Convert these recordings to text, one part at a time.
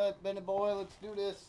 Alright, Benny boy, let's do this.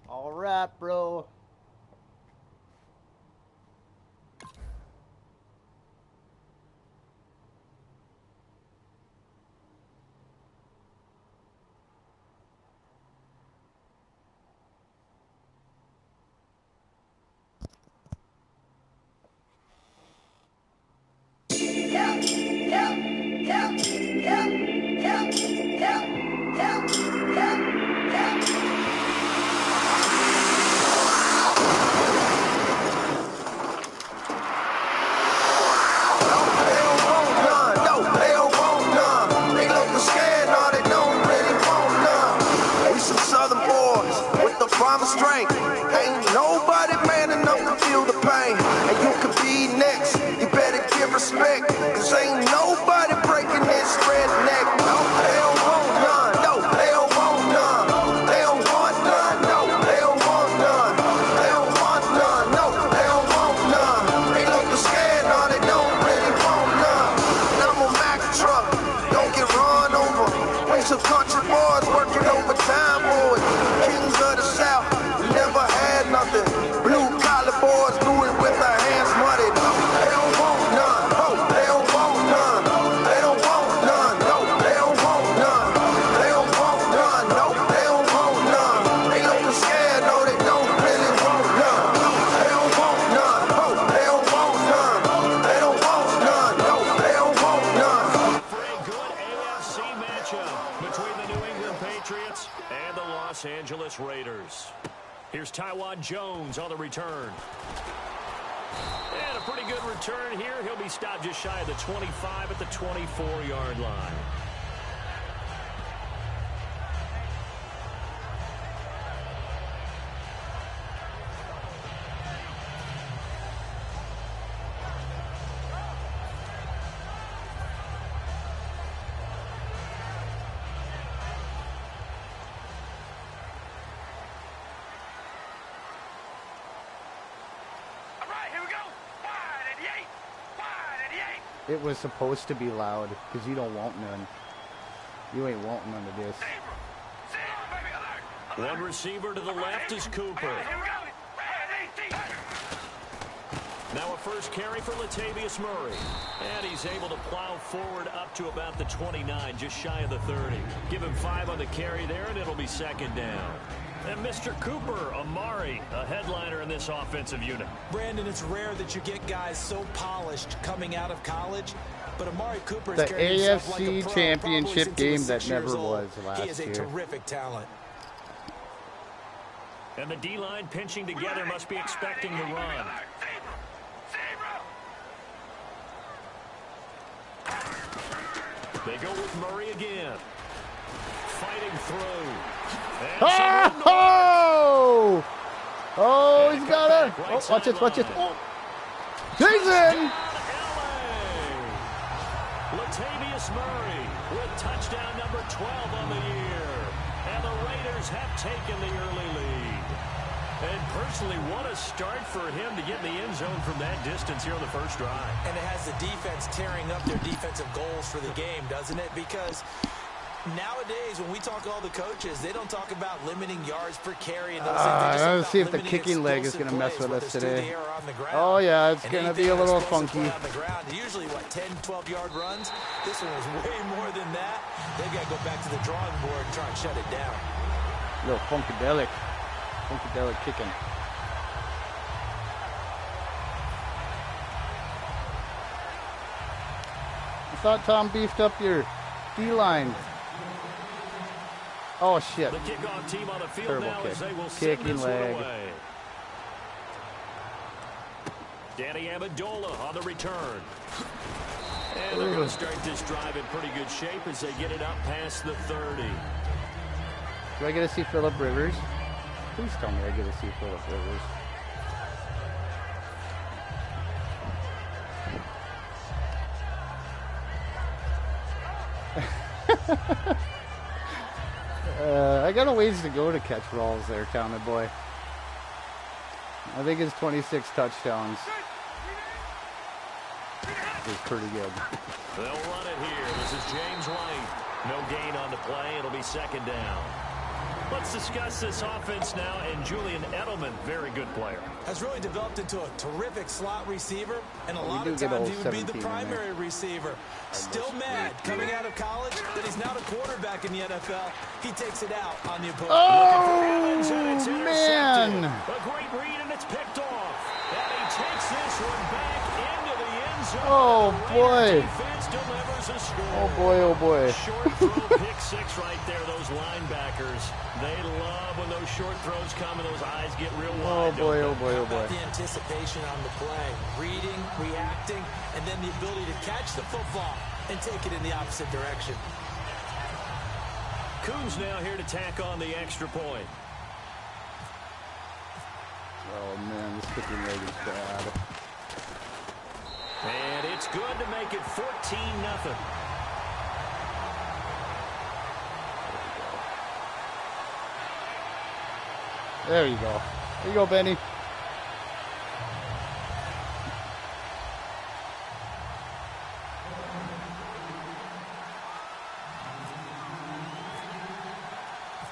All right, bro. Strength. Ain't nobody man enough to feel the pain. And you could be next. You better give respect. Cause ain't nobody breaking this redneck. No, they don't want none. No, they don't want none. They don't want none. No, they don't want none. They don't want none. No, they don't want none. They looking scared, no, they don't really want none. And I'm a Mack truck. Don't get run over. We some country boys working overtime, boys. Kings of the South. Never had nothing. Blue collar boys do it with their hands muddy. They don't want none. Oh, they don't want none. They don't want none. No, they don't want none. They don't want none. No, they don't want none. They looking scared. No, they don't really want none. They don't want none. Oh, they don't want none. They don't want none. No, they don't want none. For a good AFC matchup between the New England Patriots and the Los Angeles Raiders. Here's Taiwan Jones on the return. And a pretty good return here. He'll be stopped just shy of the 25 at the 24-yard line. It was supposed to be loud, because you don't want none. You ain't want none of this. One receiver to the left is Cooper. Now a first carry for Latavius Murray. And he's able to plow forward up to about the 29, just shy of the 30. Give him 5 on the carry there, and it'll be second down. And Mr. Cooper, Amari, a headliner in this offensive unit. Brandon, it's rare that you get guys so polished coming out of college, but Amari Cooper is the carrying himself like a AFC pro, Championship game that 6 never years old. was last year. He is a terrific talent. And the D-line pinching together must be expecting the run. They go with Murray again. Fighting through. Oh! Oh, he's got it. Oh, watch it, watch it. Oh. Jason! Latavius Murray with touchdown number 12 on the year. And the Raiders Bears have taken the early lead. And personally, what a start for him to get in the end zone from that distance here on the first drive. And it has the defense tearing up their defensive goals for the game, doesn't it? Because nowadays, when we talk to all the coaches, they don't talk about limiting yards per carry and those things. Let's see if the kicking leg is going to mess with us today. Oh, yeah, it's going to be a little funky. Usually, what, 10, 12-yard runs? This one was way more than that. They've got to go back to the drawing board and try and shut it down. A little funkadelic. Funkadelic kicking. I thought Tom beefed up your D-line. Oh, shit. The kickoff team on the field terrible now kick. as they will Kicking send this leg. one away. Danny Amendola on the return. And they're going to start this drive in pretty good shape as they get it up past the 30. Do I get to see Phillip Rivers? Please tell me I get to see Phillip Rivers. I got a ways to go to catch Rawls there, Tommy boy. I think it's 26 touchdowns. It's pretty good. They'll run it here. This is James White. No gain on the play. It'll be second down. Let's discuss this offense now, and Julian Edelman, very good player. Has really developed into a terrific slot receiver, and a lot of times he would be the primary receiver. Still mad coming out of college that he's now the quarterback in the NFL. He takes it out on the opponent. Oh, man. A great read, and it's picked off. And he takes this one back into the end zone. Oh, boy. Defense delivers a score. Oh, boy, oh, boy. Short throw pick six right there, those linebackers. They love when those short throws come and those eyes get real wide. Oh, boy, oh, boy, oh, boy. The anticipation on the play, reading, reacting, and then the ability to catch the football and take it in the opposite direction. Coons now here to tack on the extra point. Oh, man, this kicking leg is bad. And it's good to make it 14-0. There you go. There you go, Benny.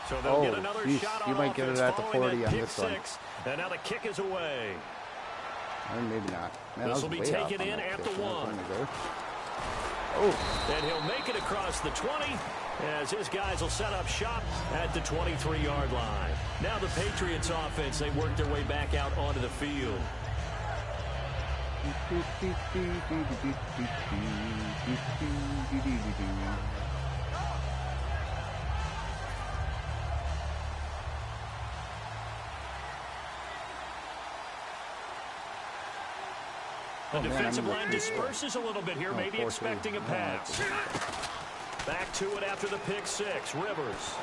So they'll get another shot on you might get it at the 40 on this one. And now the kick is away. Or maybe not. Man, This will be taken in at the 1. Oh. And he'll make it across the 20 as his guys will set up shop at the 23-yard line. Now the Patriots offense, they work their way back out onto the field. The defensive line disperses a little bit here, maybe expecting a pass. Back to it after the pick six. Rivers.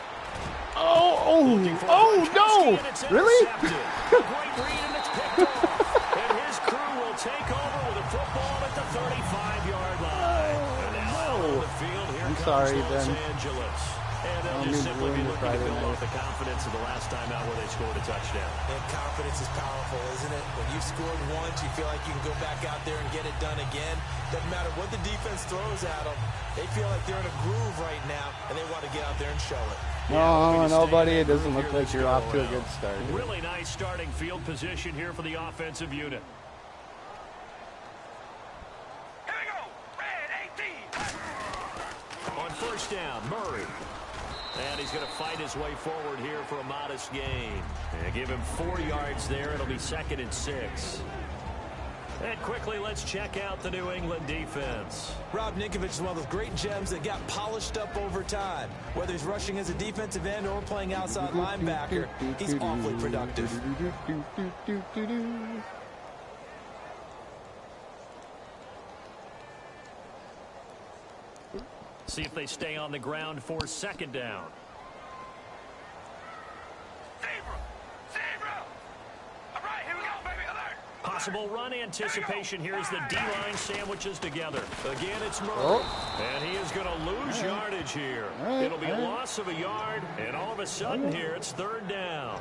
Oh, no! Really? A great read, and it's picked off. And his crew will take over with a football at the 35-yard line. And now on the field, here comes Los Angeles. And they'll just simply be looking to build off the confidence of the last time out where they scored a touchdown. And confidence is powerful, isn't it? When you've scored once, you feel like you can go back out there and get it done again. Doesn't matter what the defense throws at them. They feel like they're in a groove right now, and they want to get out there and show it. No, buddy. It doesn't look like you're off to a good start. Really nice starting field position here for the offensive unit. Here we go. Red 18. On first down, Murray. And he's going to fight his way forward here for a modest gain. And give him 4 yards there. It'll be 2nd and 6. And quickly, let's check out the New England defense. Rob Ninkovich is one of those great gems that got polished up over time. Whether he's rushing as a defensive end or playing outside linebacker, he's awfully productive. See if they stay on the ground for 2nd down. possible run anticipation here as the D-line sandwiches together. Again, it's Murray. And he is going to lose yardage here. It'll be a loss of a yard, and all of a sudden here, it's 3rd down.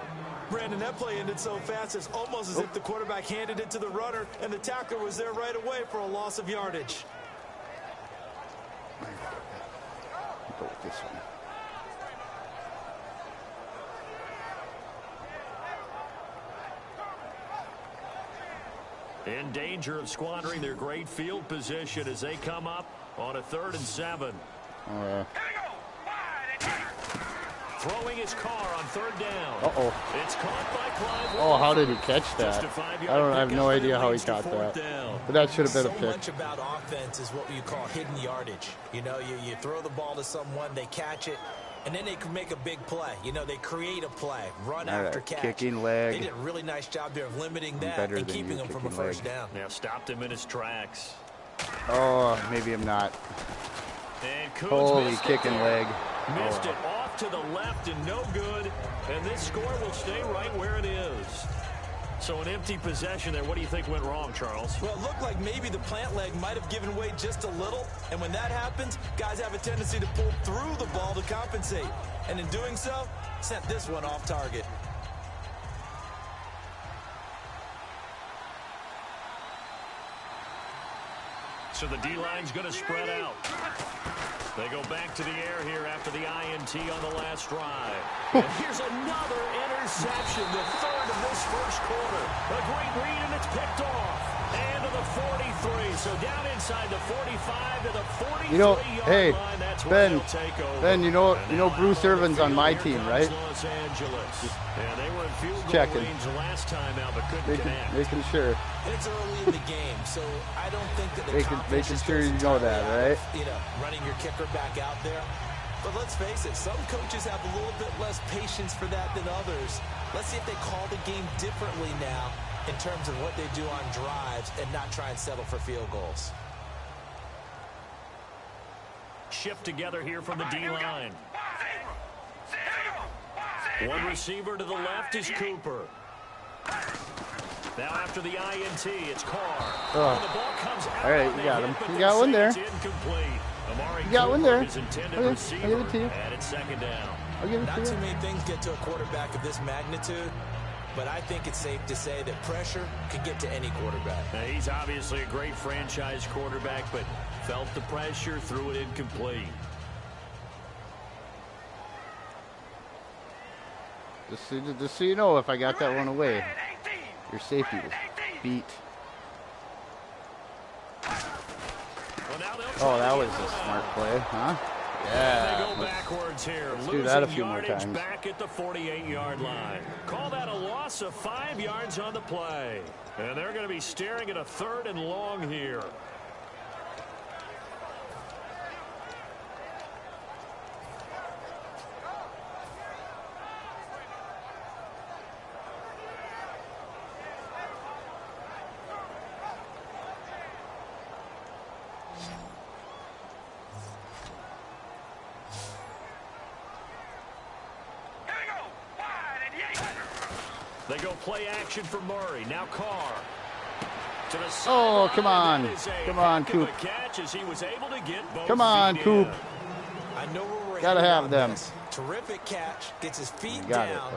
Brandon, that play ended so fast, it's almost as if the quarterback handed it to the runner, and the tackler was there right away for a loss of yardage. Go with this one. In danger of squandering their great field position as they come up on a 3rd and 7. Throwing his car on 3rd down. It's caught by Clive. How did he catch that? I have no idea how he caught that. But that should have been a pick. So much about offense is what you call hidden yardage. You know, you throw the ball to someone, they catch it, and then they can make a big play. You know, they create a play, run after catch. Kicking leg. They did a really nice job there of limiting that and keeping him from a first down. Now stopped him in his tracks. Maybe I'm not. And holy kicking leg. Missed it off to the left and no good. And this score will stay right where it is. So an empty possession there. What do you think went wrong, Charles? Well, it looked like maybe the plant leg might have given way just a little. And when that happens, guys have a tendency to pull through the ball to compensate. And in doing so, sent this one off target. So the D-line's going to spread out. They go back to the air here after the INT on the last drive. And here's another interception, the 3rd of this first quarter. A great read, and it's picked off. And to the 43. So down inside the 45 to the 43-yard line. That's where they'll take over. Ben, you know Bruce Irvin's on my team, right? Los Angeles. And they were in field goal checking. range last time out, but couldn't connect. Making sure. It's early in the game, so I don't think that the making sure you know that, right? You know, running your kicker back out there. But let's face it, some coaches have a little bit less patience for that than others. Let's see if they call the game differently now in terms of what they do on drives and not try and settle for field goals. Shift together here from the D-line. One receiver to the left is Cooper. Now after the INT, it's Carr. The ball comes out. All right, you got him. You got one there. You got one there. I'll give it to you. And it's 2nd down. I'll give it to you. Not too many things get to a quarterback of this magnitude, but I think it's safe to say that pressure can get to any quarterback. Now, he's obviously a great franchise quarterback, but felt the pressure, threw it incomplete. Just so you know, if I got that one away, your safety was beat. That was a smart play, huh? Yeah. They go backwards here. Let's do that a few more times. Back at the 48-yard line. Call that a loss of 5 yards on the play. And they're going to be staring at a 3rd and long here. They go play action for Murray. Now Carr. To the come on. Come on, Coop. Come on, Coop. I know where we're gotta have them. This. Terrific catch. Gets his feet down.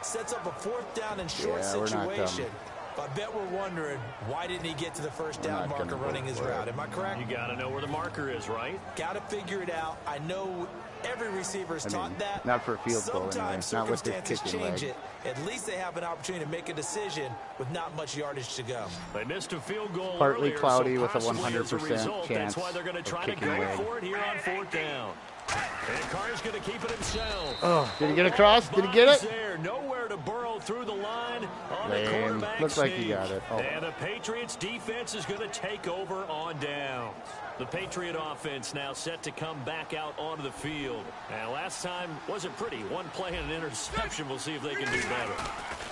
Sets up a 4th down and short situation. But I bet we're wondering, why didn't he get to the first down marker running his route? Am I correct? You got to know where the marker is, right? Got to figure it out. I know every receiver is taught that. Not for a field goal, anyway. Sometimes circumstances change it. At least they have an opportunity to make a decision with not much yardage to go. They missed a field goal partly earlier, cloudy so with a 100% chance. That's why they're going to try to go for it here on 4th down. And Carr's going to keep it himself. Did he get across? Did he get it? There, nowhere to burrow through the line on the Lame. quarterback Looks like he got it. And the Patriots defense is going to take over on downs. The Patriot offense now set to come back out onto the field. And last time wasn't pretty. One play and an interception. We'll see if they can do better.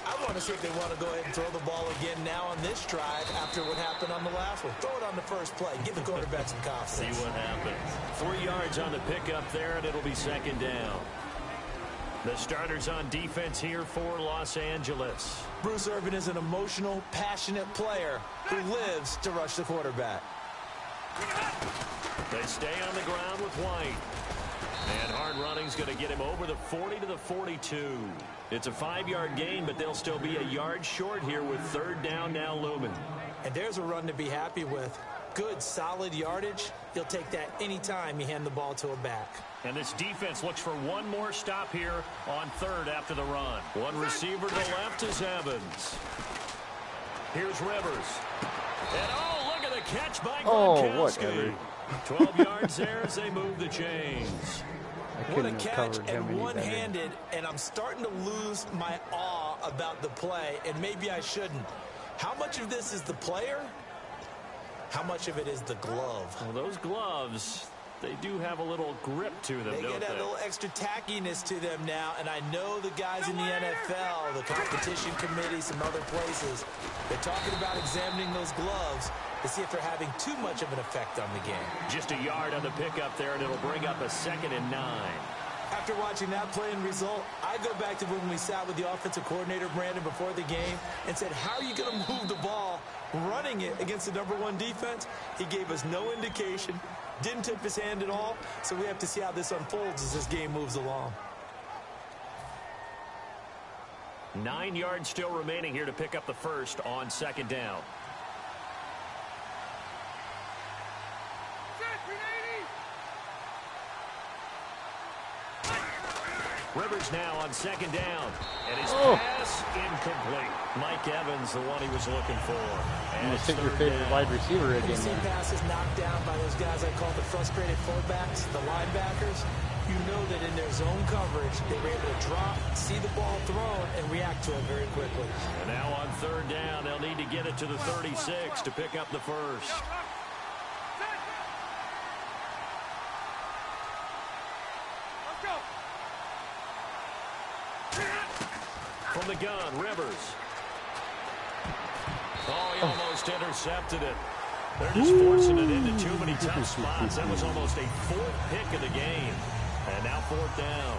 I want to see if they want to go ahead and throw the ball again now on this drive after what happened on the last one. Throw it on the first play. Give the quarterback some confidence. See what happens. 3 yards on the pickup there, and it'll be 2nd down. The starters on defense here for Los Angeles. Bruce Irvin is an emotional, passionate player who lives to rush the quarterback. They stay on the ground with White. And hard running's going to get him over the 40 to the 42. It's a 5-yard gain, but they'll still be a yard short here with third down now looming. And there's a run to be happy with. Good, solid yardage. He'll take that anytime you hand the ball to a back. And this defense looks for one more stop here on third after the run. One receiver to the left is Evans. Here's Rivers. And oh, look at the catch by Gronkowski. 12 yards there as they move the chains. What a catch, and one-handed, and I'm starting to lose my awe about the play, and maybe I shouldn't. How much of this is the player? How much of it is the glove? Well, those gloves, they do have a little grip to them, don't they? They get a little extra tackiness to them now, and I know the guys in the NFL, the competition committee, some other places, they're talking about examining those gloves to see if they're having too much of an effect on the game. Just a yard on the pickup there, and it'll bring up a 2nd and 9. After watching that play and result, I go back to when we sat with the offensive coordinator, Brandon, before the game and said, how are you going to move the ball running it against the #1 defense? He gave us no indication, didn't tip his hand at all, so we have to see how this unfolds as this game moves along. 9 yards still remaining here to pick up the first on 2nd down. Rivers now on 2nd down. And his pass incomplete. Mike Evans, the one he was looking for. And you think your favorite wide receiver again. You see passes knocked down by those guys I call the frustrated fullbacks, the linebackers. You know that in their zone coverage, they were able to drop, see the ball thrown, and react to it very quickly. And now on 3rd down, they'll need to get it to the 36 to pick up the first. From the gun, Rivers. Oh, he almost intercepted it. They're just forcing it into too many tough spots. That was almost a 4th pick of the game. And now 4th down.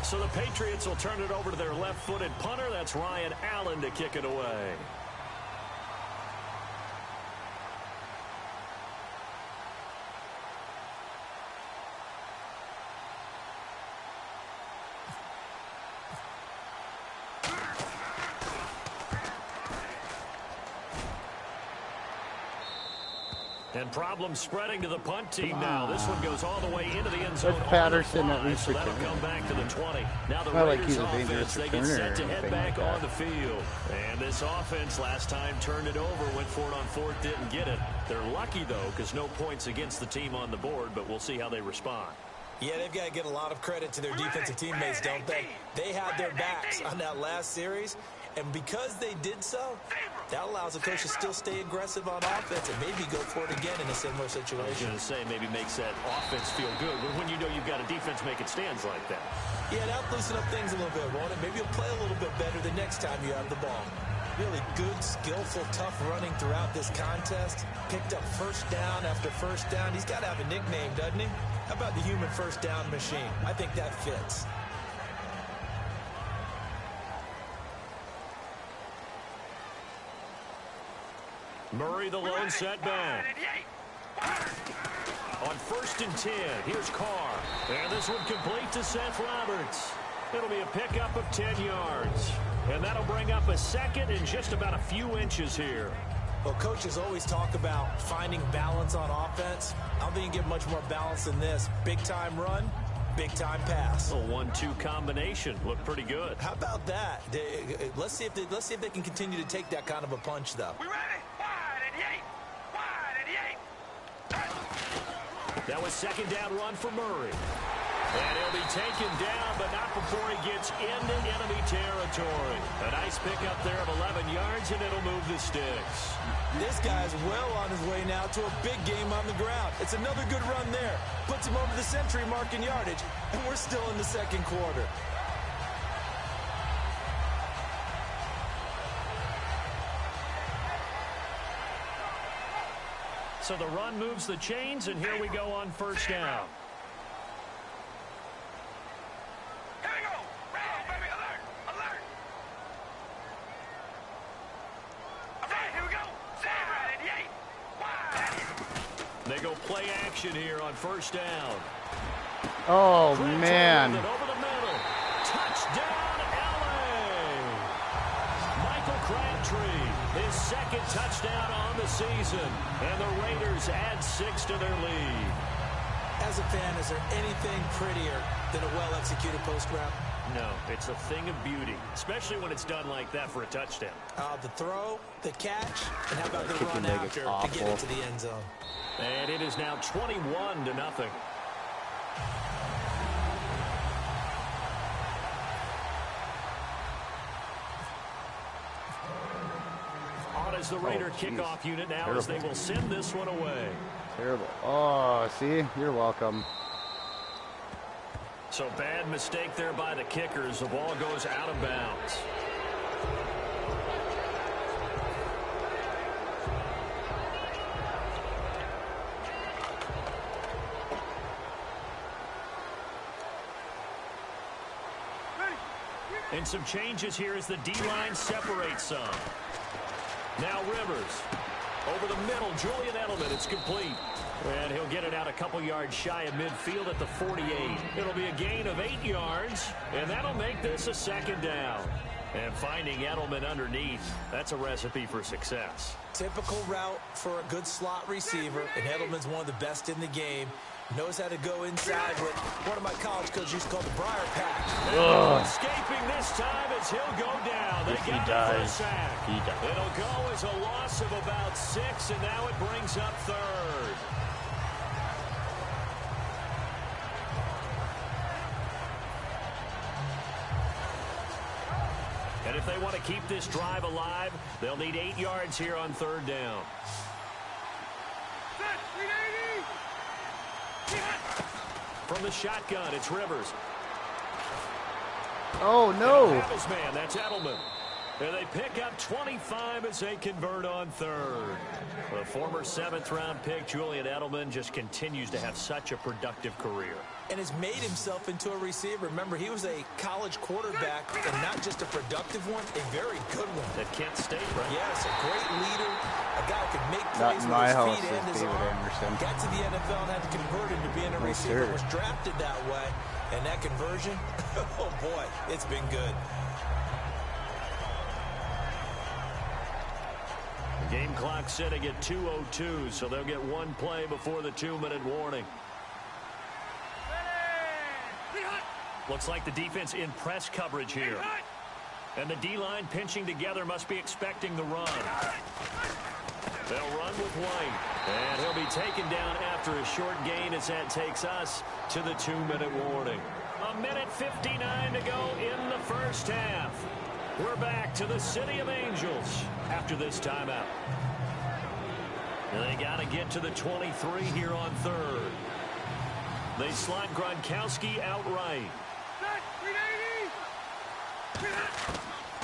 So the Patriots will turn it over to their left-footed punter. That's Ryan Allen to kick it away. And problems spreading to the punt team now. This one goes all the way into the end zone. That's Patterson at least so that'll come back to the 20. Now the Raiders offense, they get set to head back on the field. And this offense last time turned it over, went for it on 4th, didn't get it. They're lucky, though, because no points against the team on the board, but we'll see how they respond. Yeah, they've got to get a lot of credit to their defensive teammates, don't they? They had their backs on that last series, and because they did so, that allows the coach to still stay aggressive on offense and maybe go for it again in a similar situation. I was going to say, maybe makes that offense feel good, but when you know you've got a defense making stands like that. Yeah, that'll loosen up things a little bit, won't it? Maybe you'll play a little bit better the next time you have the ball. Really good, skillful, tough running throughout this contest. Picked up first down after first down. He's got to have a nickname, doesn't he? How about the human first down machine? I think that fits. Murray, the lone setback. On 1st and 10, here's Carr. And this one complete to Seth Roberts. It'll be a pickup of 10 yards. And that'll bring up a 2nd and just about a few inches here. Well, coaches always talk about finding balance on offense. I don't think you get much more balance than this. Big-time run, big-time pass. A 1-2 combination. Looked pretty good. How about that? Let's see if they can continue to take that kind of a punch, though. We ready? Wide and yank. That was 2nd down run for Murray. And he'll be taken down, but not before he gets into enemy territory. A nice pickup there of 11 yards, and it'll move the sticks. This guy's well on his way now to a big game on the ground. It's another good run there. Puts him over the century mark in yardage, and we're still in the 2nd quarter. So the run moves the chains, and here we go on 1st down. go play action here on first down. Oh, man. Over the middle. Touchdown, LA. Michael Crabtree, his second touchdown on the season. And the Raiders add 6 to their lead. As a fan, is there anything prettier than a well-executed post route? No, it's a thing of beauty, especially when it's done like that for a touchdown. The throw, the catch, and how about the run after to get into the end zone? And it is now 21-0. On as the Raider kickoff unit now as they will send this one away. Terrible. Oh, see? You're welcome. So bad mistake there by the kickers. The ball goes out of bounds. And some changes here as the D-line separates some. Now Rivers. Over the middle, Julian Edelman. It's complete. And he'll get it out a couple yards shy of midfield at the 48. It'll be a gain of 8 yards, and that'll make this a second down. And finding Edelman underneath, that's a recipe for success. Typical route for a good slot receiver, and Edelman's one of the best in the game. Knows how to go inside what one of my college coaches used to call the Briar Patch. Escaping this time as he'll go down. They got him for a sack. It'll go as a loss of about 6, and now it brings up third. And if they want to keep this drive alive, they'll need 8 yards here on third down. From the shotgun, it's Rivers. Oh, no. His man, that's Edelman. And they pick up 25 as they convert on third. The former 7th-round pick, Julian Edelman, just continues to have such a productive career. And has made himself into a receiver. Remember, he was a college quarterback, and not just a productive one, a very good one. At Kent State, right? Yes, a great leader, a guy who could make plays with my his house feet and his David arm. Anderson. Got to the NFL and had to convert into being a receiver. Was drafted that way, and that conversion, oh boy, it's been good. The game clock sitting at 2:02, so they'll get one play before the 2-minute warning. Looks like the defense in press coverage here. And the D-line pinching together must be expecting the run. They'll run with White. And he'll be taken down after a short gain as that takes us to the 2-minute warning. 1:59 to go in the first half. We're back to the City of Angels after this timeout. And they got to get to the 23 here on third. They slot Gronkowski outright.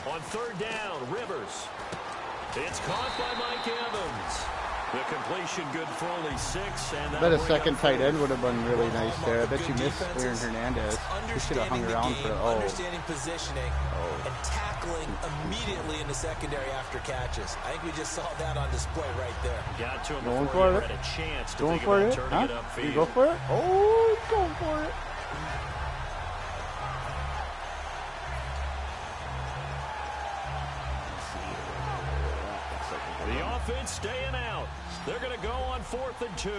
On third down, Rivers. It's caught by Mike Evans. The completion good for only 6. And I bet a second tight end would have been really nice there. I bet you missed Aaron Hernandez. He should have hung around for understanding positioning and tackling immediately in the secondary after catches. I think we just saw that on display right there. Got to him going before for he it. had a chance to Going think for about it? turning Huh? it upfield. You go for it? Oh, he's going for it. The offense staying out. They're going to go on 4th and 2.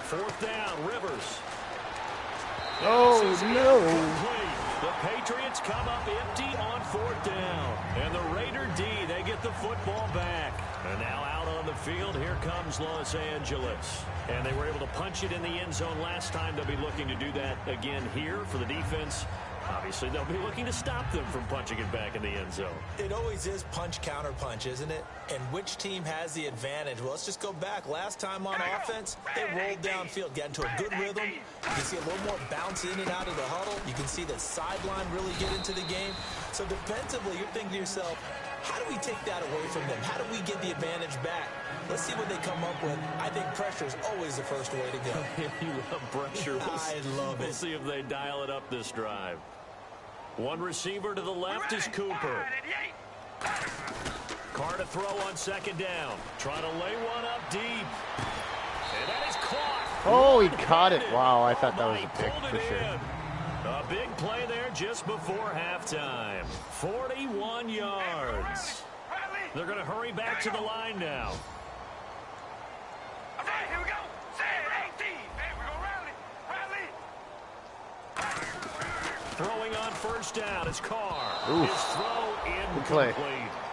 Fourth down, Rivers. Oh, no. The Patriots come up empty on 4th down. And the Raider D, they get the football back. And now out on the field, here comes Los Angeles. And they were able to punch it in the end zone last time. They'll be looking to do that again here for the defense. Obviously, they'll be looking to stop them from punching it back in the end zone. It always is punch, counter punch, isn't it? And which team has the advantage? Well, let's just go back. Last time on offense, they rolled downfield, got into a good rhythm. You can see a little more bounce in and out of the huddle. You can see the sideline really get into the game. So defensively, you're thinking to yourself, How do we take that away from them? How do we get the advantage back? Let's see what they come up with. I think pressure is always the first way to go. You love pressure. I love it. We'll see if they dial it up this drive. One receiver to the left is Cooper. Carr to throw on second down. Trying to lay one up deep. And that is caught. Oh, he caught it. Wow, I thought that was a pick for sure. A big play there just before halftime. 41 yards. They're going to hurry back to the line now. Okay, here we go. Say 18. Hey, we're going to rally. Throwing on first down is Carr. Oof. His throw incomplete.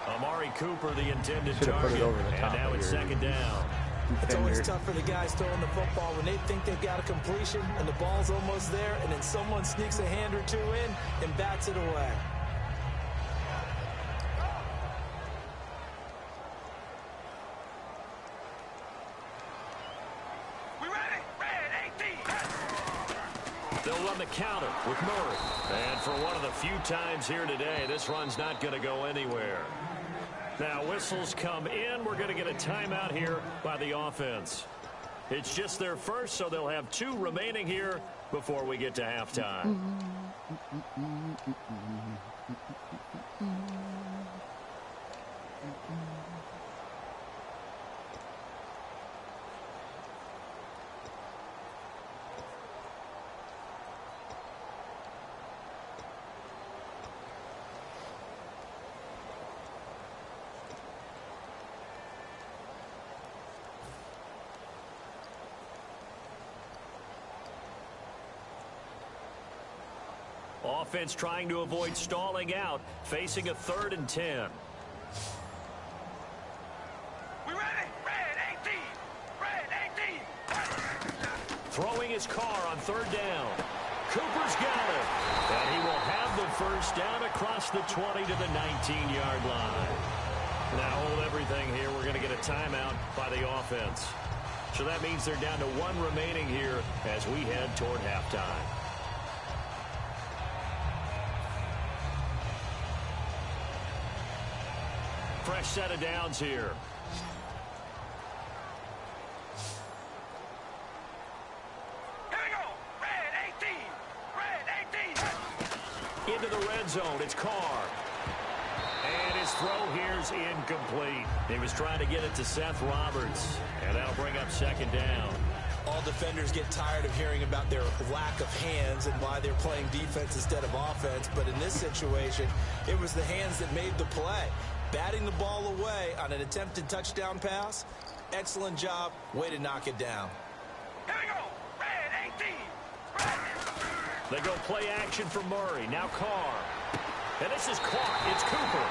Amari Cooper, the intended target. And now it's second down. It's always tough for the guys throwing the football when they think they've got a completion and the ball's almost there, and then someone sneaks a hand or two in and bats it away. We ready? Red 18. They'll run the counter with Murray. And for one of the few times here today, this run's not going to go anywhere. Now whistles come in. We're going to get a timeout here by the offense. It's just their first, so they'll have 2 remaining here before we get to halftime. Offense trying to avoid stalling out, facing a 3rd and 10. We ready? Red 18. Red 18. Throwing his Carr on 3rd down. Cooper's got it. And he will have the first down across the 20 to the 19-yard line. Now hold everything here. We're going to get a timeout by the offense. So that means they're down to 1 remaining here as we head toward halftime. Fresh set of downs here. Here we go. Red 18. Red 18. Into the red zone. It's Carr. And his throw here's incomplete. He was trying to get it to Seth Roberts. And that'll bring up second down. All defenders get tired of hearing about their lack of hands and why they're playing defense instead of offense. But in this situation, it was the hands that made the play. Batting the ball away on an attempted touchdown pass. Excellent job. Way to knock it down. Here we go. Red 18. Red. They go play action for Murray. Now Carr. And this is caught. It's Cooper.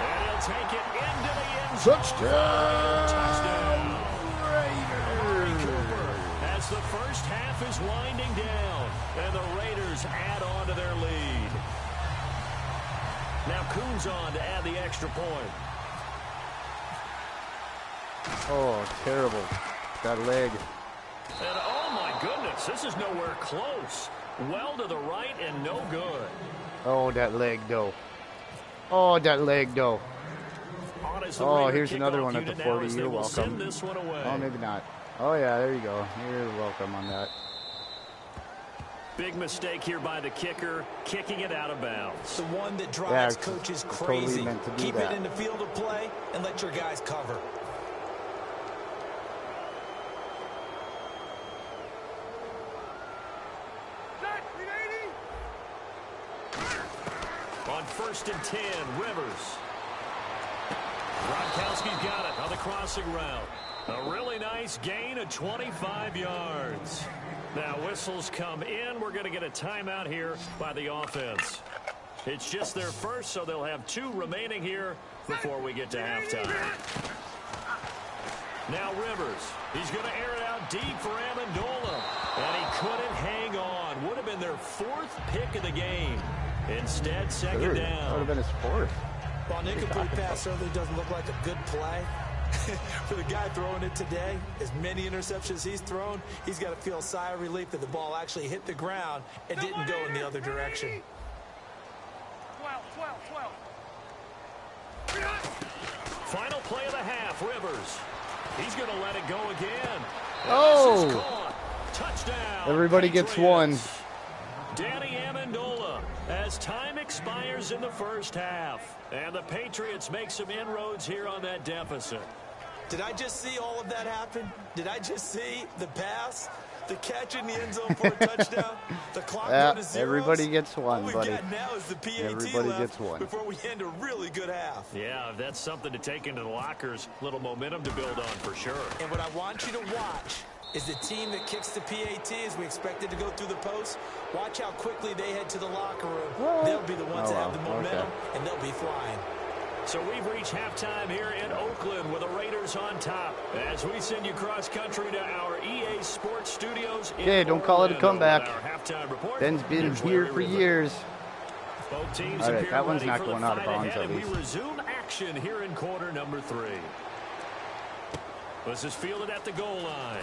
And he'll take it into the end zone. Touchdown! Amari Cooper as the first half is winding down. And the Raiders add on to their lead. Now Coons on to add the extra point. Oh, terrible. That leg. And oh my goodness, this is nowhere close. Well to the right and no good. Oh, that leg, though. Oh, that leg, though. Oh, here's another one at the 40. You're welcome. Oh, maybe not. Oh, yeah, there you go. You're welcome on that. Big mistake here by the kicker, kicking it out of bounds. The one that drives coaches crazy. Totally meant to do Keep that. it in the field of play and let your guys cover. On 1st and 10, Rivers. Gronkowski's got it on the crossing route. A really nice gain of 25 yards. Now whistles come in. We're going to get a timeout here by the offense. It's just their first, so they'll have 2 remaining here before we get to halftime. Now Rivers. He's going to air it out deep for Amendola. And he couldn't hang on. Would have been their 4th pick of the game. Instead, second down. That would have been his 4th. Well, an incomplete pass certainly doesn't look like a good play. For the guy throwing it today, as many interceptions he's thrown, he's got to feel a sigh of relief that the ball actually hit the ground and didn't go in the other direction. 12, 12, 12. Final play of the half, Rivers. He's going to let it go again. Oh! Touchdown. Everybody gets one. Danny Amendola as time expires in the first half. And the Patriots make some inroads here on that deficit. Did I just see all of that happen? Did I just see the pass, the catch in the end zone for a touchdown? The clock go to zeros? Everybody gets one, buddy. All we got now is the PAT everybody left gets one. before we end a really good half. Yeah, that's something to take into the lockers. Little momentum to build on for sure. And what I want you to watch is the team that kicks the PAT as we expected to go through the post. Watch how quickly they head to the locker room. They'll be the ones that have the momentum, and they'll be flying. So we've reached halftime here in Oakland with the Raiders on top as we send you cross-country to our EA Sports Studios. Okay, don't call it a comeback. Ben's been here for years. Both teams all right, that one's not going out of bounds at least. We resume action here in quarter number 3. This is fielded at the goal line.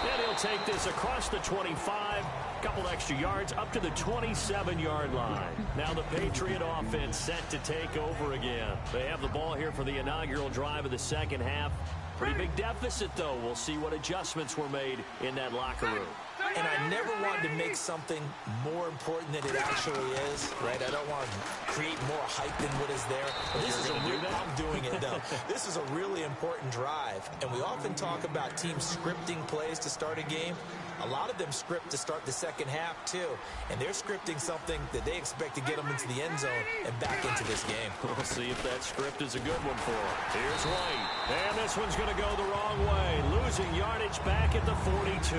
And he'll take this across the 25. Couple extra yards up to the 27-yard line. Now the Patriot offense set to take over again. They have the ball here for the inaugural drive of the second half. Pretty big deficit, though. We'll see what adjustments were made in that locker room. And I never wanted to make something more important than it actually is, right? I don't want to create more hype than what is there. I'm doing it, though. This is a really important drive, and we often talk about teams scripting plays to start a game. A lot of them script to start the second half, too. And they're scripting something that they expect to get them into the end zone and back into this game. We'll see if that script is a good one for them. Here's White. And this one's going to go the wrong way. Losing yardage back at the 42.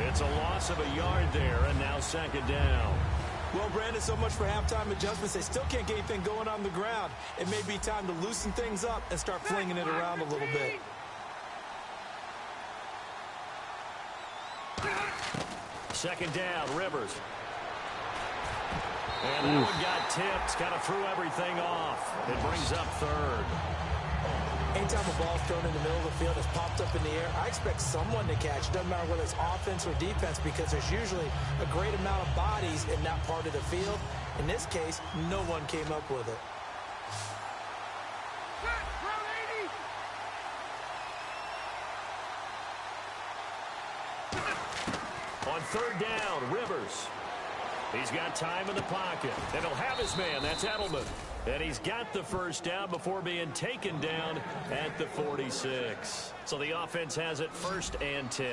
It's a loss of a yard there, and now second down. Well, Brandon, so much for halftime adjustments. They still can't get anything going on the ground. It may be time to loosen things up and start flinging it around a little bit. Second down, Rivers. And that one got tipped. Kind of threw everything off. It brings up third. Anytime a ball's thrown in the middle of the field, it's popped up in the air, I expect someone to catch. Doesn't matter whether it's offense or defense, because there's usually a great amount of bodies in that part of the field. In this case, no one came up with it. On third down, Rivers. He's got time in the pocket, and he'll have his man. That's Edelman. And he's got the first down before being taken down at the 46. So the offense has it 1st and 10.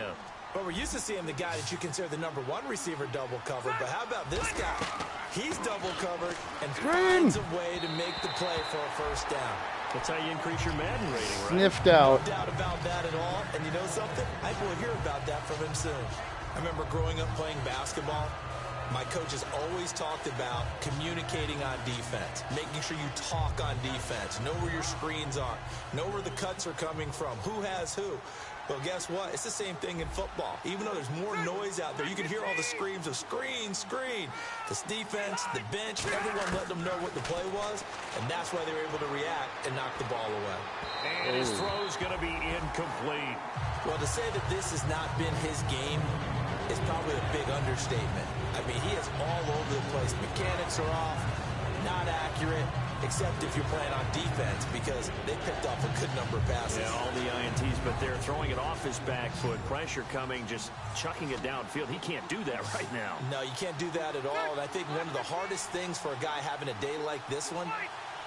But we're used to seeing the guy that you consider the #1 receiver double covered. But how about this guy? He's double covered and finds a way to make the play for a first down. That's how you increase your Madden rating, right? Sniffed out. No doubt about that at all. And you know something? I think we'll hear about that from him soon. I remember growing up playing basketball. My coaches always talked about communicating on defense, making sure you talk on defense, know where your screens are, know where the cuts are coming from, who has who. Well, guess what? It's the same thing in football. Even though there's more noise out there, you can hear all the screams of screen, screen. This defense, the bench, everyone let them know what the play was, and that's why they were able to react and knock the ball away. And his throw's going to be incomplete. Well, to say that this has not been his game is probably a big understatement. I mean, he is all over the place. Mechanics are off, not accurate, except if you're playing on defense, because they picked off a good number of passes. Yeah, all the INTs, but they're throwing it off his back foot. Pressure coming, just chucking it downfield. He can't do that right now. No, you can't do that at all. And I think one of the hardest things for a guy having a day like this one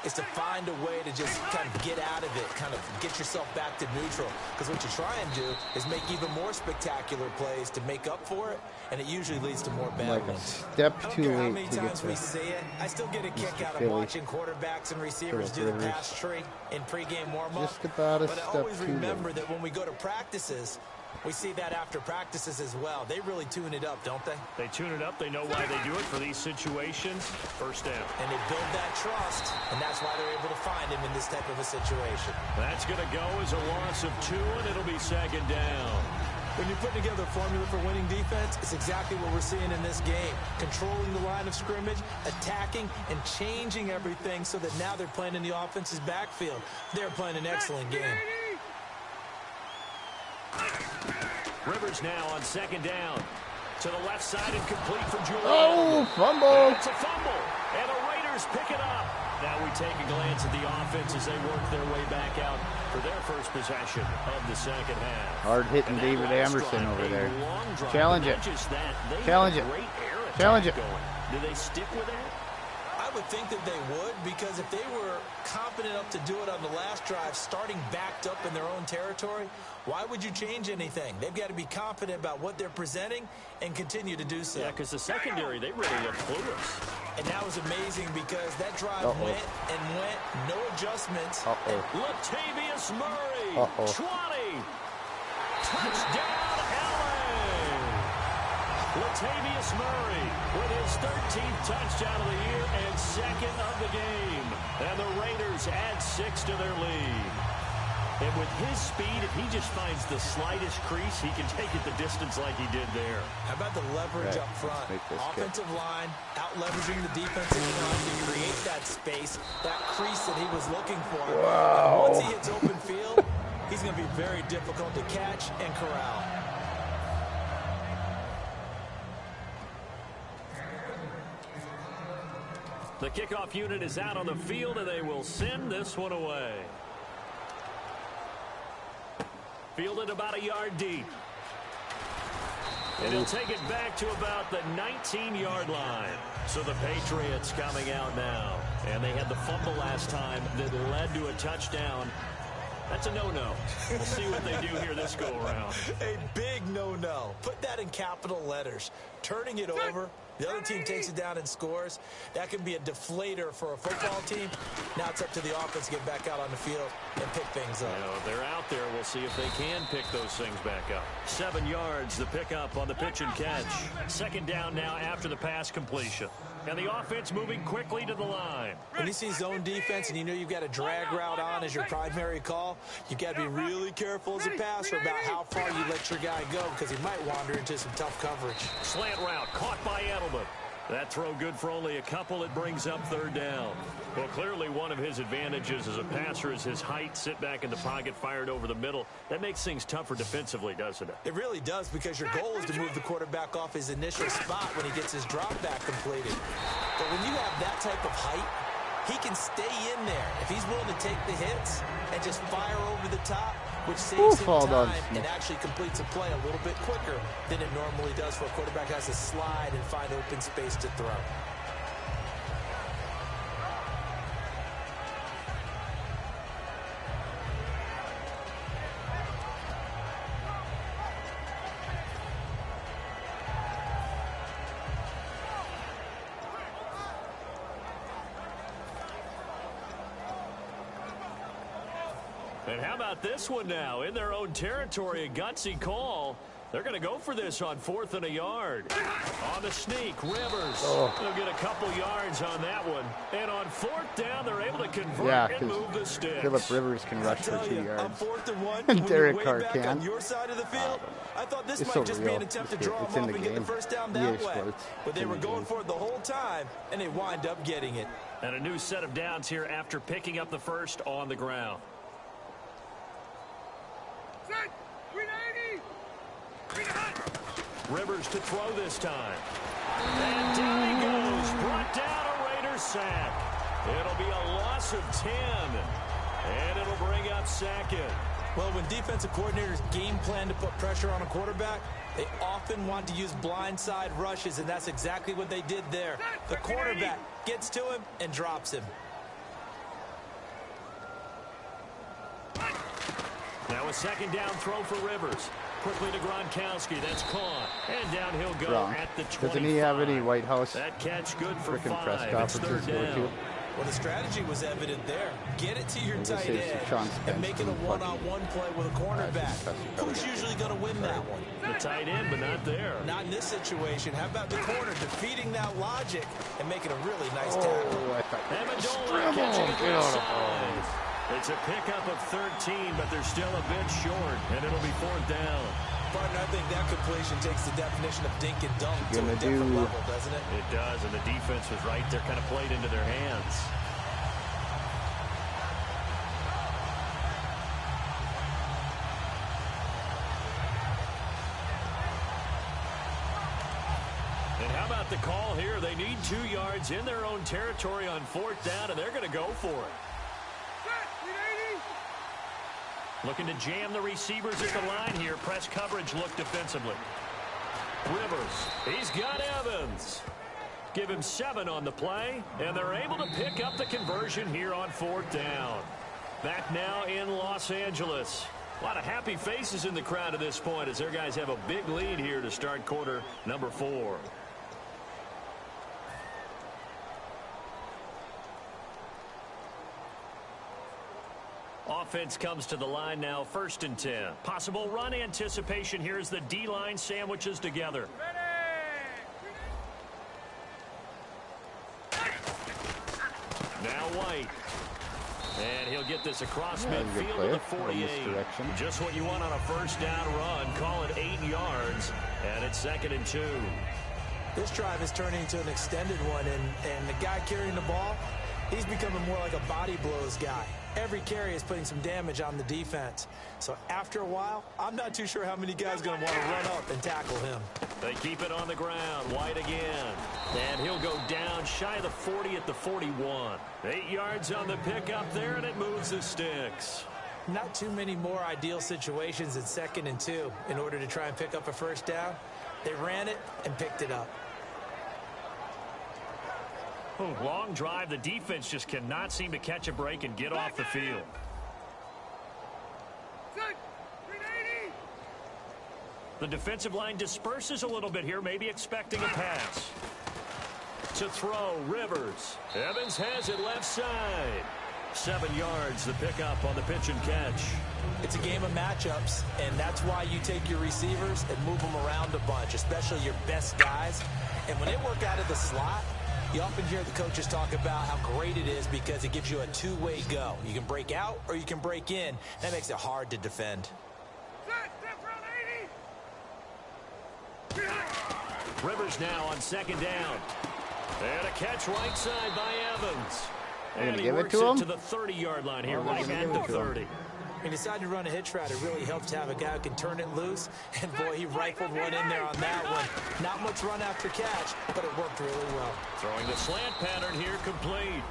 is to find a way to just kind of get out of it, kind of get yourself back to neutral. Because what you try and do is make even more spectacular plays to make up for it, and it usually leads to more bad like ones. A step too late. How many times we see it? I still get a kick out of watching quarterbacks and receivers do the pass tree in pregame warm-up. Just about a but step I always too remember late. that when we go to practices, we see that after practices as well. They really tune it up, don't they? They tune it up. They know why they do it for these situations. First down. And they build that trust, and that's why they're able to find him in this type of a situation. That's going to go as a loss of 2, and it'll be second down. When you're putting together a formula for winning defense, it's exactly what we're seeing in this game. Controlling the line of scrimmage, attacking, and changing everything so that now they're playing in the offense's backfield. They're playing an excellent game. Rivers now on second down. To the left side and complete for Julian. Oh, fumble. It's a fumble. And the Raiders Raiders pick it up. Now we take a glance at the offense as they work their way back out for their first possession of the second half. Hard hitting David Emerson over there. Challenge it. Challenge it. Challenge it. Do they stick with that? I would think that they would, because if they were confident enough to do it on the last drive, starting backed up in their own territory, why would you change anything? They've got to be confident about what they're presenting and continue to do so. Yeah, because the secondary, they really look clueless. And that was amazing because that drive went and went, no adjustments. Latavius Murray, 20. Touchdown, LA. Latavius Murray with his 13th touchdown of the year and second of the game. And the Raiders add 6 to their lead. And with his speed, if he just finds the slightest crease, he can take it the distance like he did there. How about the leverage up front? Offensive line, out-leveraging the defensive line to create that space, that crease that he was looking for. Wow. Once he hits open field, he's going to be very difficult to catch and corral. The kickoff unit is out on the field, and they will send this one away. Fielded about a yard deep. And he'll take it back to about the 19-yard line. So the Patriots coming out now. And they had the fumble last time that led to a touchdown. That's a no-no. We'll see what they do here this go-around. A big no-no. Put that in capital letters. Turning it over. The other team takes it down and scores. That can be a deflator for a football team. Now it's up to the offense to get back out on the field and pick things up. You know, if they're out there, we'll see if they can pick those things back up. 7 yards, the pickup on the pitch and catch. Second down now after the pass completion. And the offense moving quickly to the line. When you see zone defense and you know you've got a drag route on as your primary call, you've got to be really careful as a passer about how far you let your guy go, because he might wander into some tough coverage. Slant route caught by Edelman. That throw good for only a couple. It brings up third down. Well, clearly one of his advantages as a passer is his height. Sit back in the pocket, fired over the middle. That makes things tougher defensively, doesn't it? It really does, because your goal is to move the quarterback off his initial spot when he gets his drop back completed. But when you have that type of height, he can stay in there if he's willing to take the hits and just fire over the top, which saves him time and actually completes a play a little bit quicker than it normally does for a quarterback who has to slide and find open space to throw. And how about this one now? In their own territory, a gutsy call. They're going to go for this on 4th and a yard. On the sneak, Rivers. They'll get a couple yards on that one. And on 4th down, they're able to convert and move the sticks. Phillip Rivers can rush for 2 yards. On 4th and 1, and Derek Carr can. On your side of the field, I thought this might just real. be an attempt to draw him off and get the first down that way. But they were going for it the whole time, and they wind up getting it. And a new set of downs here after picking up the first on the ground. Rivers to throw this time. And down he goes. Brought down a Raiders sack. It'll be a loss of 10. And it'll bring up second. Well, when defensive coordinators game plan to put pressure on a quarterback, they often want to use blindside rushes, and that's exactly what they did there. The cornerback gets to him and drops him. Now a second down throw for Rivers. Quickly to Gronkowski. That's caught. And down he'll go at the 25. Doesn't he have any White House that catch good for 5. press It's third down. Well, the strategy was evident there. Get it to your tight end and make it a one-on-one play with a cornerback. Who's usually going to win that one? The tight end, but not there. Not in this situation. How about the corner defeating that logic and making a really nice tackle? Amendola catching it inside. It's a pickup of 13, but they're still a bit short, and it'll be 4th down. Partner, I think that completion takes the definition of dink and dunk to a different level, doesn't it? It does, and the defense was right there, kind of played into their hands. And how about the call here? They need 2 yards in their own territory on 4th down, and they're going to go for it. Looking to jam the receivers at the line here. Press coverage look defensively. Rivers, he's got Evans. Give him 7 on the play, and they're able to pick up the conversion here on 4th down. Back now in Los Angeles. A lot of happy faces in the crowd at this point as their guys have a big lead here to start quarter number 4. Offense comes to the line now, 1st and 10. Possible run anticipation here as the D-line sandwiches together. Now White. And he'll get this across midfield to the 48. Just what you want on a 1st down run. Call it 8 yards. And it's 2nd and 2. This drive is turning into an extended one. And the guy carrying the ball, he's becoming more like a body blows guy. Every carry is putting some damage on the defense. So after a while, I'm not too sure how many guys are going to want to run up and tackle him. They keep it on the ground. White again. And he'll go down shy of the 40 at the 41. 8 yards on the pickup there, and it moves the sticks. Not too many more ideal situations at 2nd and 2 in order to try and pick up a 1st down. They ran it and picked it up. Long drive. The defense just cannot seem to catch a break and get off the field. The defensive line disperses a little bit here, maybe expecting a pass. To throw, Rivers. Evans has it left side. 7 yards, the pickup on the pitch and catch. It's a game of matchups, and that's why you take your receivers and move them around a bunch, especially your best guys. And when they work out of the slot, you often hear the coaches talk about how great it is because it gives you a 2-way go. You can break out or you can break in. That makes it hard to defend. Rivers now on 2nd down. And a catch right side by Evans. And he works it to the 30-yard line here, right at the 30. He decided to run a hitch route. It really helped to have a guy who can turn it loose. And, boy, he rifled one in there on that one. Not much run after catch, but it worked really well. Throwing the slant pattern here complete.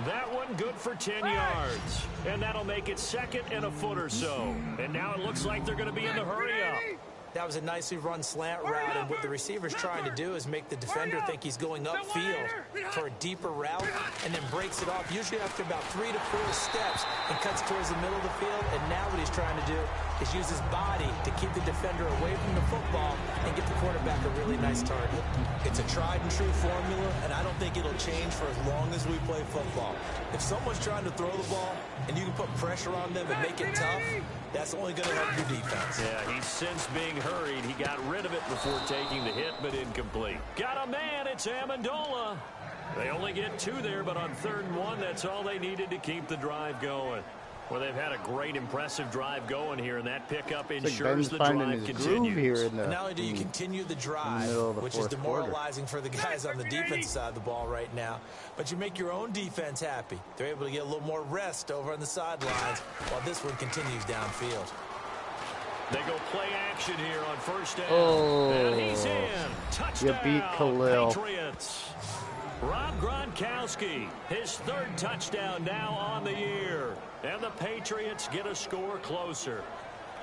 That one good for 10 yards. And that'll make it 2nd and a foot or so. And now it looks like they're going to be in the hurry-up. That was a nicely run slant route, and what the receiver's trying to do is make the defender think he's going upfield for a deeper route, and then breaks it off, usually after about 3 to 4 steps, and cuts towards the middle of the field. And now what he's trying to do is use his body to keep the defender away from the football and get the quarterback a really nice target. It's a tried and true formula, and I don't think it'll change for as long as we play football. If someone's trying to throw the ball and you can put pressure on them and make it tough, that's only going to help your defense. Yeah, he's since being hurried. He got rid of it before taking the hit, but incomplete. Got a man. It's Amendola. They only get 2 there, but on 3rd and 1, that's all they needed to keep the drive going. Well, they've had a great, impressive drive going here, and that pickup ensures the drive continues. Here not only do you continue the drive, which is demoralizing for the guys on the defense side of the ball right now, but you make your own defense happy. They're able to get a little more rest over on the sidelines while this one continues downfield. They go play action here on 1st down. Oh, and he's in. Touchdown, you beat Khalil. Patriots. Rob Gronkowski, his 3rd touchdown now on the year. And the Patriots get a score closer.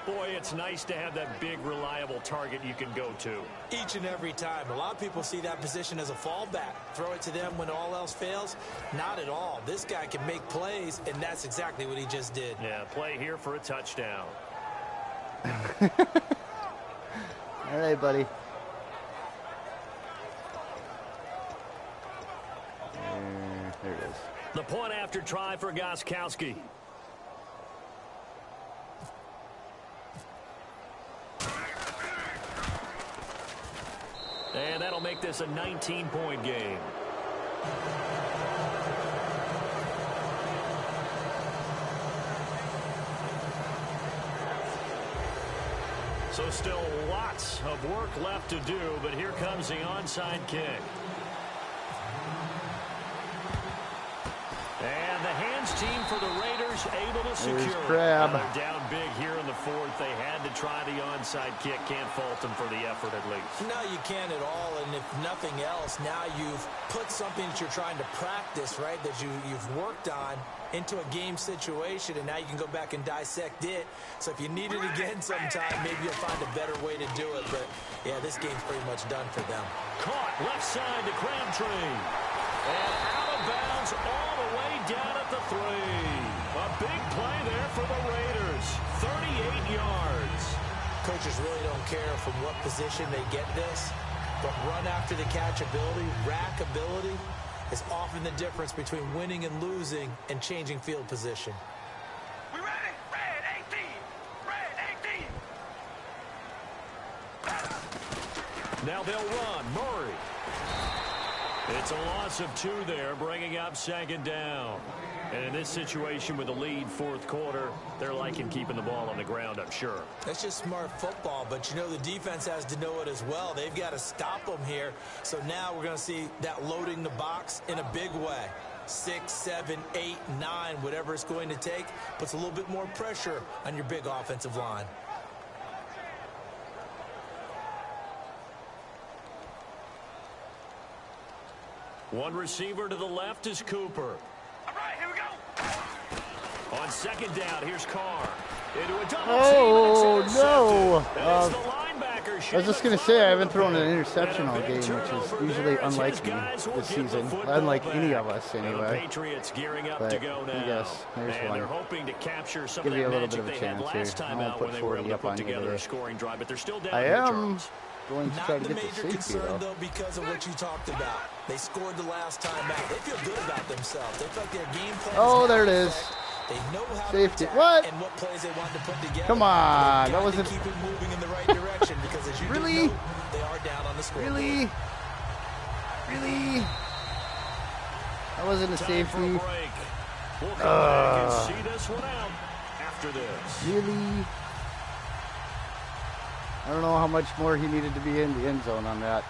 Boy, it's nice to have that big, reliable target you can go to. Each and every time. A lot of people see that position as a fallback. Throw it to them when all else fails. Not at all. This guy can make plays, and that's exactly what he just did. Yeah, play here for a touchdown. All right, buddy. There it is. The point after try for Gronkowski. And that'll make this a 19-point game. So still lots of work left to do, but here comes the onside kick. And the hands team for the Raiders Raiders able to secure. Crab. They're down big here in the fourth. They had to try the onside kick. Can't fault them for the effort at least. No, you can't at all. And if nothing else, now you've put something that you're trying to practice, right, that you've worked on into a game situation, and now you can go back and dissect it. So if you need it again sometime, maybe you'll find a better way to do it. But, yeah, this game's pretty much done for them. Caught left side to Crabtree. And out of bounds all the way down at the 3. A big play there for the Raiders. 38 yards. Coaches really don't care from what position they get this, but run after the catch ability, rack ability, is often the difference between winning and losing and changing field position. We ready? Red 18. Red 18. Now they'll run. Murray. It's a loss of 2 there, bringing up second down. And in this situation with the lead fourth quarter, they're liking keeping the ball on the ground, I'm sure. That's just smart football, but you know the defense has to know it as well. They've got to stop them here. So now we're going to see that loading the box in a big way. 6, 7, 8, 9, whatever it's going to take, puts a little bit more pressure on your big offensive line. One receiver to the left is Cooper. All right, here we go. On second down, here's Carr. Into a double Oh, team, no. and it's the linebacker, I was just going to say, I haven't thrown an interception all game, which is usually unlike me this season. Unlike any of us, anyway. Patriots gearing up But to go now. yes, there's and one. they're hoping to capture some Give of you that a little bit magic of a they had chance last here. time I'll out put when they were 40 able to up put on you together today. a scoring drive, but they're still down I in the am charts. going to try Not to the get the major safety, concern, though. though, because of what you talked about. They scored the last time out. They feel good about themselves. They feel like their game plan Oh, is there it now is. set. They know how Safety. to attack What? and what plays they want to put together. Come on, They've that got to wasn't- keep it moving in the right direction because as you do Really? know, they are down on the scoreboard. Really? Really? That wasn't a Time for a safety. break. We'll come back and see this one out after this. Really? I don't know how much more he needed to be in the end zone on that.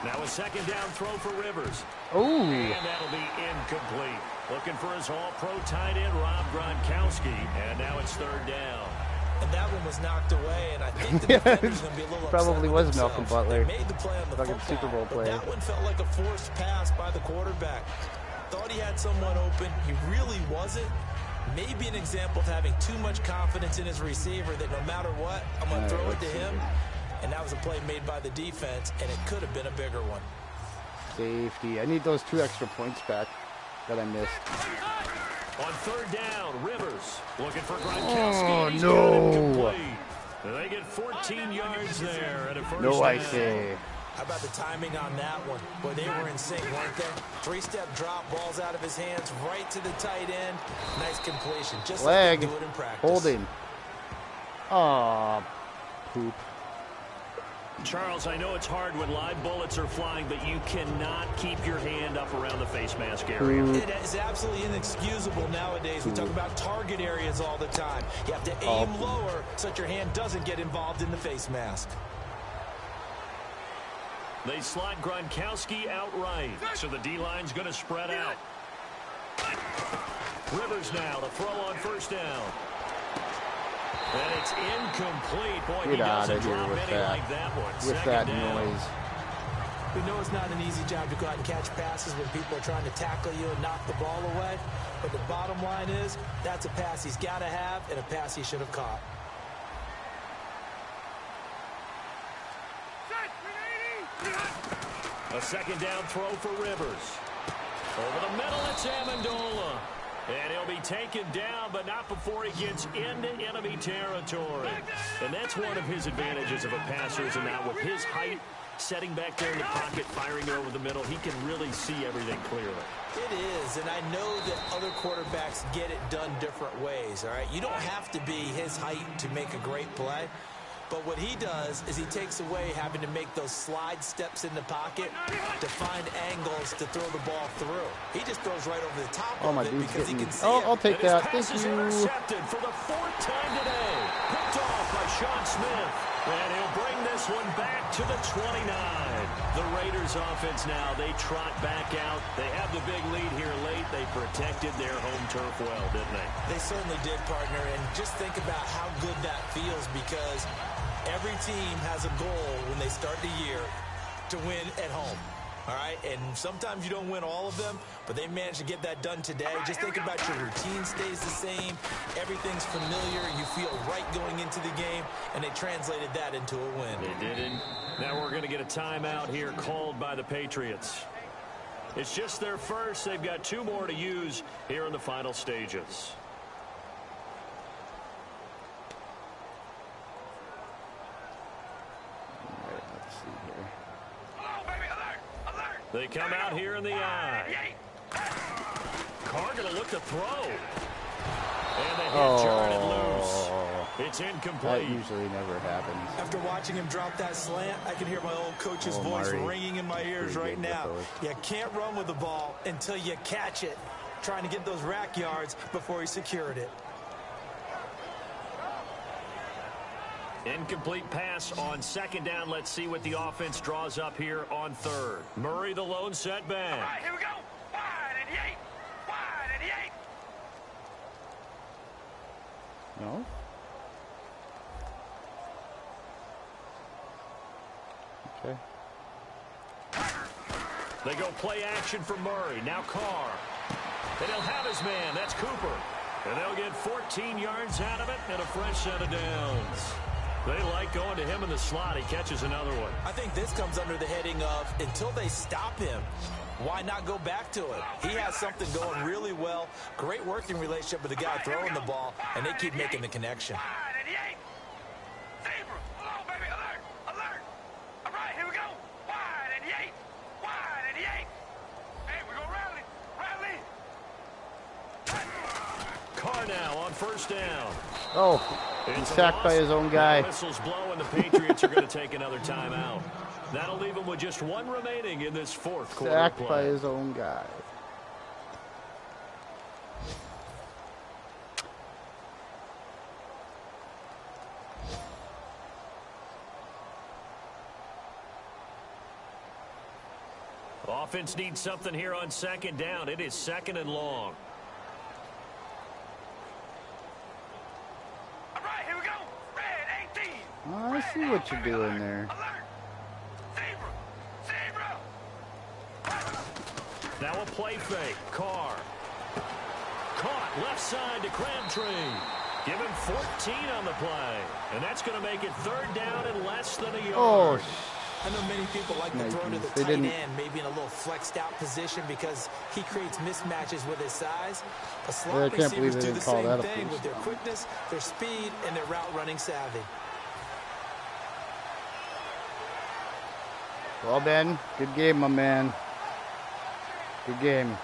Now a second down throw for Rivers. Oh. And that'll be incomplete. Looking for his all-pro tight end, Rob Gronkowski. And now it's third down. And that one was knocked away, and I think the defender's going to be a little Probably upset was with Malcolm themselves. Butler. They made the play on the Fucking football, Super Bowl but play. that one felt like a forced pass by the quarterback. Thought he had someone open. He really wasn't. Maybe an example of having too much confidence in his receiver that no matter what, I'm going to throw it to him. And that was a play made by the defense, and it could have been a bigger one. Safety. I need those 2 extra points back that I missed. On third down, Rivers looking for Gronkowski. Oh, and he's no. got it complete. They get 14 yards there at a first No, I down. say. How about the timing on that one? Boy, they were in sync, weren't they? 3-step drop, balls out of his hands, right to the tight end. Nice completion, just Leg. like they do it in practice. Holding. Aw, poop. Charles, I know it's hard when live bullets are flying, but you cannot keep your hand up around the face mask area. It is absolutely inexcusable nowadays. We talk about target areas all the time. You have to aim lower so that your hand doesn't get involved in the face mask. They slide Gronkowski outright, so the D-line's going to spread out. Rivers now to throw on first down. And it's incomplete. Boy, he Get out doesn't of here drop with any that. like that one. With Second that down. noise. We know it's not an easy job to go out and catch passes when people are trying to tackle you and knock the ball away. But the bottom line is, that's a pass he's got to have and a pass he should have caught. A second down throw for Rivers. Over the middle, it's Amendola. And he'll be taken down, but not before he gets into enemy territory. And that's one of his advantages of a passer, is now with his height, setting back there in the pocket, firing over the middle, he can really see everything clearly. It is, and I know that other quarterbacks get it done different ways, all right? You don't have to be his height to make a great play. But what he does is he takes away having to make those slide steps in the pocket to find angles to throw the ball through. He just throws right over the top of it because he can see it. I'll take that. Thank Thank you. you. Intercepted for the 4th time today. Picked off by Sean Smith. And he'll bring this one back to the 29. The Raiders offense now, they trot back out. They have the big lead here late. They protected their home turf well, didn't they? They certainly did, partner. And just think about how good that feels, because every team has a goal when they start the year to win at home. All right, and sometimes you don't win all of them, but they managed to get that done today. Just think about your routine stays the same. Everything's familiar. You feel right going into the game, and they translated that into a win. They didn't. Now we're going to get a timeout here called by the Patriots. It's just their first. They've got 2 more to use here in the final stages. They come out here in the eye. Carr going to look to throw. And they hit Jordan loose. It's incomplete. That usually never happens. After watching him drop that slant, I can hear my old coach's voice ringing in my ears right now. You can't run with the ball until you catch it. Trying to get those rack yards before he secured it. Incomplete pass on second down. Let's see what the offense draws up here on third. Murray, the lone setback. All right, here we go. Wide and 8. Wide and 8. No. Okay. They go play action for Murray. Now Carr. And he'll have his man. That's Cooper. And they'll get 14 yards out of it and a fresh set of downs. They like going to him in the slot. He catches another one. I think this comes under the heading of, until they stop him, why not go back to it? He has something going really well. Great working relationship with the guy throwing the ball, and they keep making the connection. Wide and 8. Zebra. Hello, baby. Alert. Alert. All right, here we go. Wide and 8. Wide and 8. Hey, we're going to rally. Rally. Carr now on first down. Oh, he's sacked by his own guy. The whistles blow, and the Patriots are going to take another timeout. That'll leave him with just 1 remaining in this fourth quarter Sacked play. by his own guy. Offense needs something here on second down. It is second and long. All right, here we go. Red 18. Oh, I see what you're doing there. Alert. Zebra. Zebra. Now a play fake. Carr. Caught left side to Crabtree. Give him 14 on the play. And that's going to make it third down and less than a yard. Oh, I know many people like to throw to the tight end, maybe in a little flexed out position because he creates mismatches with his size. But slot receivers do the same thing with their quickness, their speed, and their route running savvy. well, Ben, good game, my man. Good game.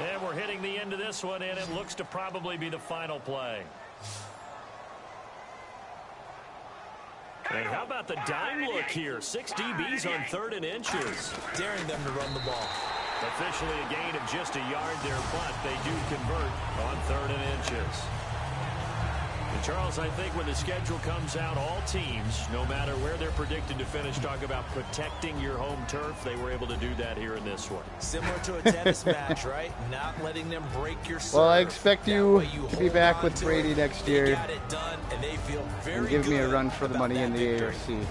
And we're hitting the end of this one, and it looks to probably be the final play. And how about the dime look here? 6 DBs on 3rd and inches. Daring them to run the ball. Officially a gain of just a yard there, but they do convert on 3rd and inches. And Charles, I think when the schedule comes out, all teams, no matter where they're predicted to finish, talk about protecting your home turf. They were able to do that here in this one. Similar to a tennis match, right? Not letting them break your serve. Well, I expect you to be back with Brady next year got it done, and they feel very and give me a run for the money in the victory. AFC.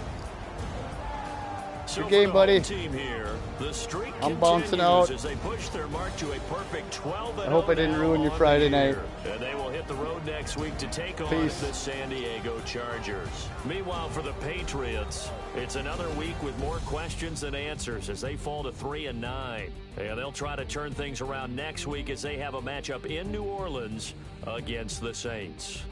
So Good game, buddy. Team here, the streak I'm bouncing out. as they push their mark to a perfect 12-0. I hope I didn't ruin your Friday night. And they will hit the road next week to take on Peace. the San Diego Chargers. Meanwhile, for the Patriots, it's another week with more questions than answers as they fall to 3-9. And they'll try to turn things around next week as they have a matchup in New Orleans against the Saints.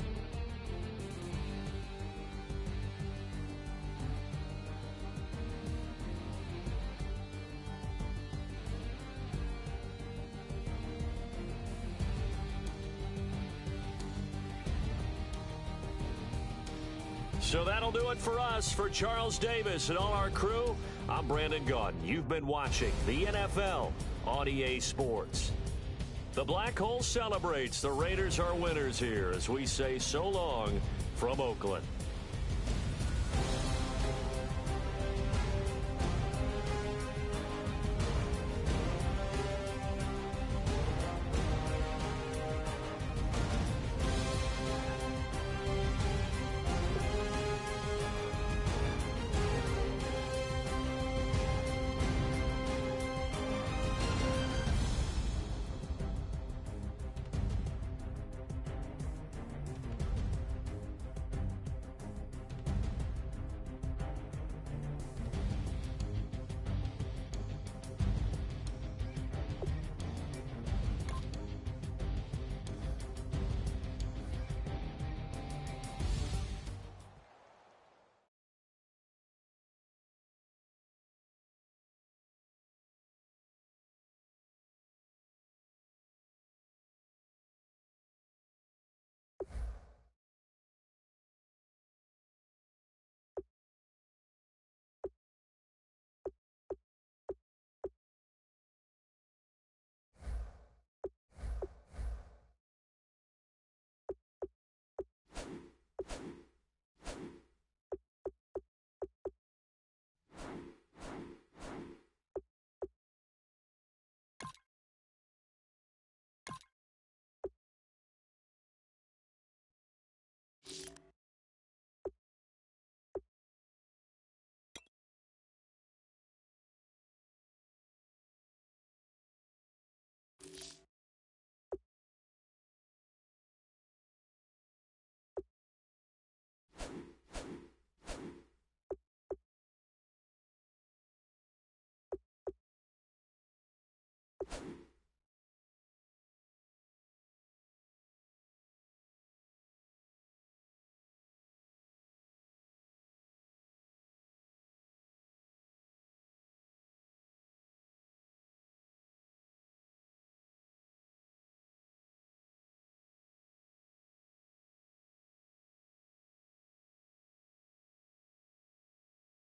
So that'll do it for us. For Charles Davis and all our crew, I'm Brandon Gaudin. You've been watching the NFL on EA Sports. The Black Hole celebrates. The Raiders are winners here as we say so long from Oakland.